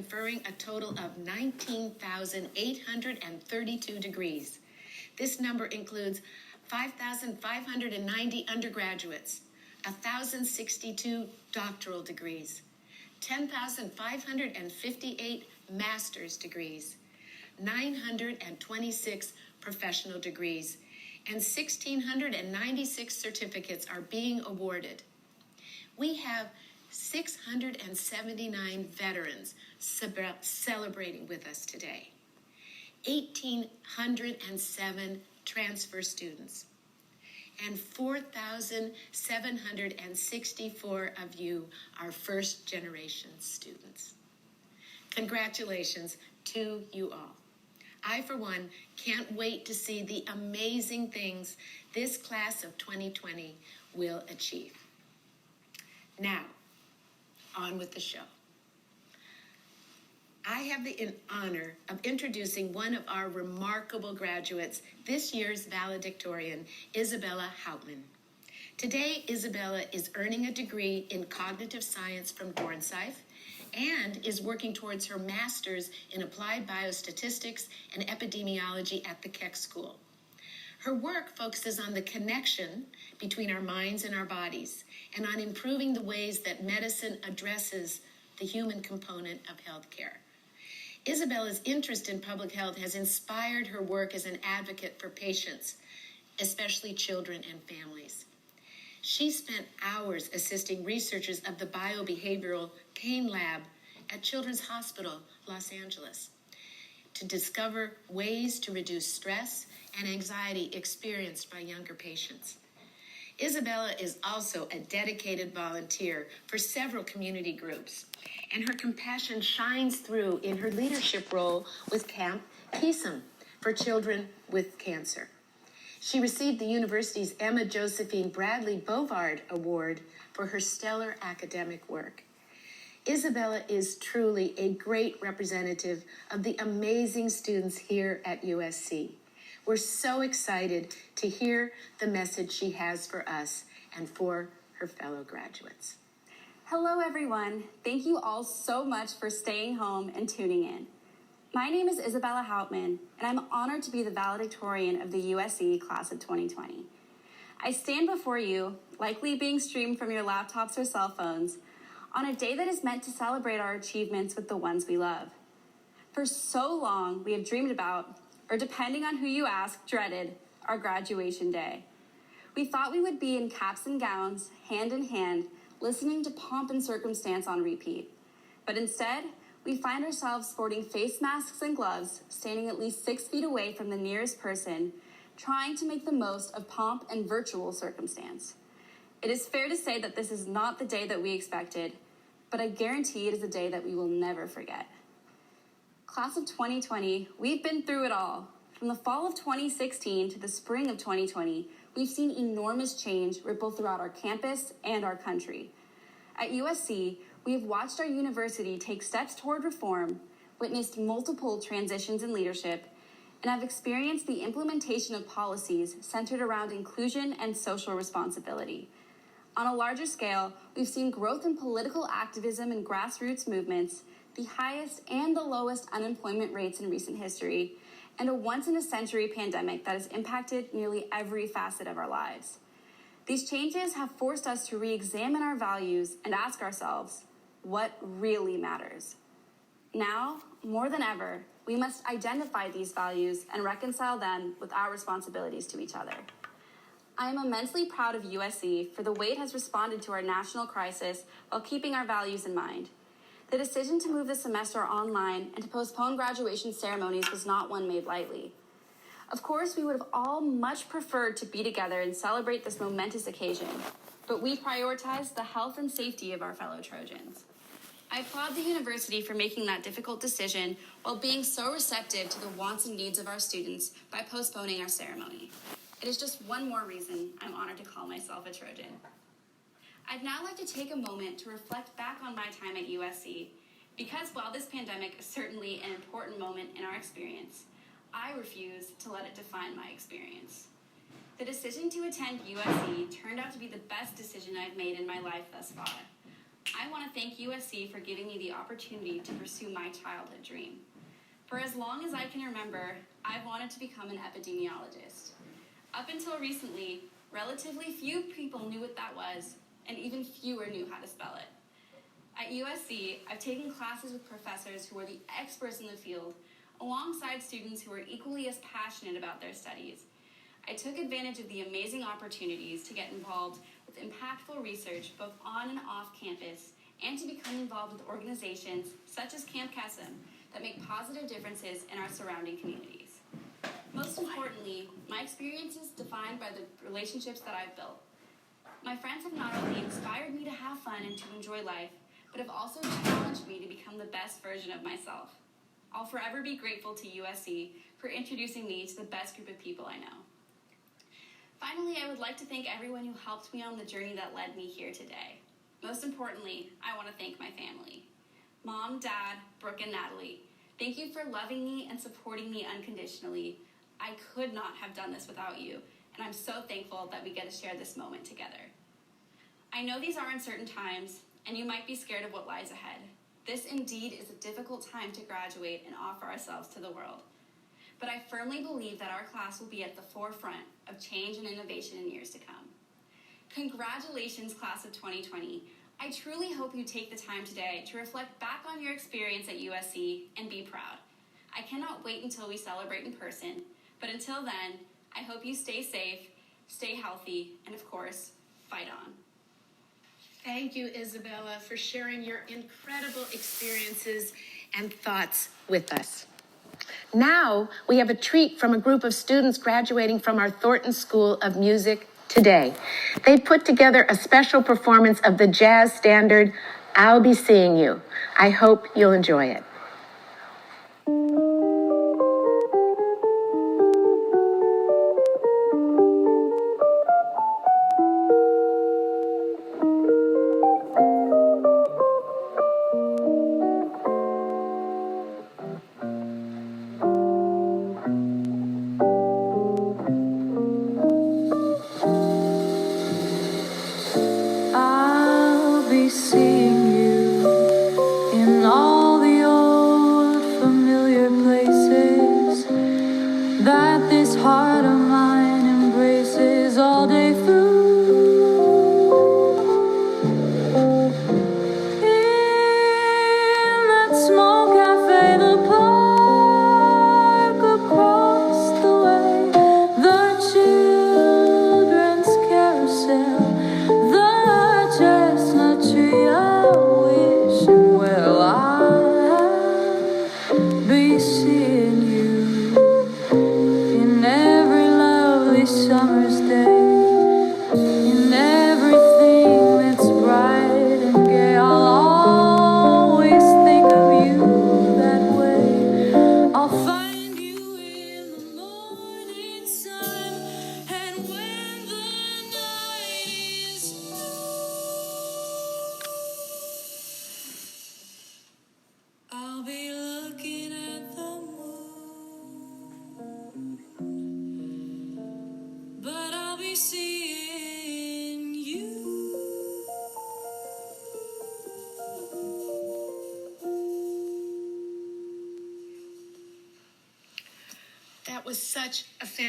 conferring a total of 19,832 degrees. This number includes 5,590 undergraduates, 1,062 doctoral degrees, 10,558 master's degrees, 926 professional degrees, and 1,696 certificates are being awarded. We have 679 veterans celebrating with us today, 1,807 transfer students, and 4,764 of you are first-generation students. Congratulations to you all. I, for one, can't wait to see the amazing things this class of 2020 will achieve. Now, on with the show. I have the honor of introducing one of our remarkable graduates, this year's valedictorian, Isabella Hauptman. Today, Isabella is earning a degree in cognitive science from Dornsife and is working towards her master's in applied biostatistics and epidemiology at the Keck School. Her work focuses on the connection between our minds and our bodies and on improving the ways that medicine addresses the human component of healthcare. Isabella's interest in public health has inspired her work as an advocate for patients, especially children and families. She spent hours assisting researchers of the Biobehavioral Pain Lab at Children's Hospital, Los Angeles, to discover ways to reduce stress and anxiety experienced by younger patients. Isabella is also a dedicated volunteer for several community groups, and her compassion shines through in her leadership role with Camp PESM for children with cancer. She received the university's Emma Josephine Bradley Bovard Award for her stellar academic work. Isabella is truly a great representative of the amazing students here at USC. We're so excited to hear the message she has for us and for her fellow graduates. Hello, everyone. Thank you all so much for staying home and tuning in. My name is Isabella Hauptman, and I'm honored to be the valedictorian of the USC class of 2020. I stand before you, likely being streamed from your laptops or cell phones, on a day that is meant to celebrate our achievements with the ones we love. For so long, we have dreamed about, or depending on who you ask, dreaded, our graduation day. We thought we would be in caps and gowns, hand in hand, listening to Pomp and Circumstance on repeat. But instead, we find ourselves sporting face masks and gloves, standing at least 6 feet away from the nearest person, trying to make the most of pomp and virtual circumstance. It is fair to say that this is not the day that we expected, but I guarantee it is a day that we will never forget. Class of 2020, we've been through it all. From the fall of 2016 to the spring of 2020, we've seen enormous change ripple throughout our campus and our country. At USC, we have watched our university take steps toward reform, witnessed multiple transitions in leadership, and have experienced the implementation of policies centered around inclusion and social responsibility. On a larger scale, we've seen growth in political activism and grassroots movements, the highest and the lowest unemployment rates in recent history, and a once-in-a-century pandemic that has impacted nearly every facet of our lives. These changes have forced us to re-examine our values and ask ourselves, what really matters? Now, more than ever, we must identify these values and reconcile them with our responsibilities to each other. I am immensely proud of USC for the way it has responded to our national crisis while keeping our values in mind. The decision to move the semester online and to postpone graduation ceremonies was not one made lightly. Of course, we would have all much preferred to be together and celebrate this momentous occasion, but we prioritized the health and safety of our fellow Trojans. I applaud the university for making that difficult decision while being so receptive to the wants and needs of our students by postponing our ceremony. It is just one more reason I'm honored to call myself a Trojan. I'd now like to take a moment to reflect back on my time at USC, because while this pandemic is certainly an important moment in our experience, I refuse to let it define my experience. The decision to attend USC turned out to be the best decision I've made in my life thus far. I want to thank USC for giving me the opportunity to pursue my childhood dream. For as long as I can remember, I've wanted to become an epidemiologist. Up until recently, relatively few people knew what that was, and even fewer knew how to spell it. At USC, I've taken classes with professors who are the experts in the field, alongside students who are equally as passionate about their studies. I took advantage of the amazing opportunities to get involved with impactful research both on and off campus, and to become involved with organizations such as Camp Kesem that make positive differences in our surrounding communities. Most importantly, my experience is defined by the relationships that I've built. My friends have not only inspired me to have fun and to enjoy life, but have also challenged me to become the best version of myself. I'll forever be grateful to USC for introducing me to the best group of people I know. Finally, I would like to thank everyone who helped me on the journey that led me here today. Most importantly, I want to thank my family. Mom, Dad, Brooke, and Natalie, thank you for loving me and supporting me unconditionally. I could not have done this without you, and I'm so thankful that we get to share this moment together. I know these are uncertain times, and you might be scared of what lies ahead. This indeed is a difficult time to graduate and offer ourselves to the world. But I firmly believe that our class will be at the forefront of change and innovation in years to come. Congratulations, class of 2020. I truly hope you take the time today to reflect back on your experience at USC and be proud. I cannot wait until we celebrate in person, but until then, I hope you stay safe, stay healthy, and of course, fight on. Thank you, Isabella, for sharing your incredible experiences and thoughts with us. Now, we have a treat from a group of students graduating from our Thornton School of Music today. They put together a special performance of the jazz standard, I'll Be Seeing You. I hope you'll enjoy it. I'll be seeing you in all the old familiar places that this heart of mine embraces all day through. In that small cafe, the park across the way, the children's carousel, the chestnut tree, I wish well I'll be seeing you in every lovely summer's day, in everything that's bright and gay. I'll always think of you that way. I'll find you in the morning sun, and when the night is I'll be looking at the moon, but I'll be seeing you. That was such a fantastic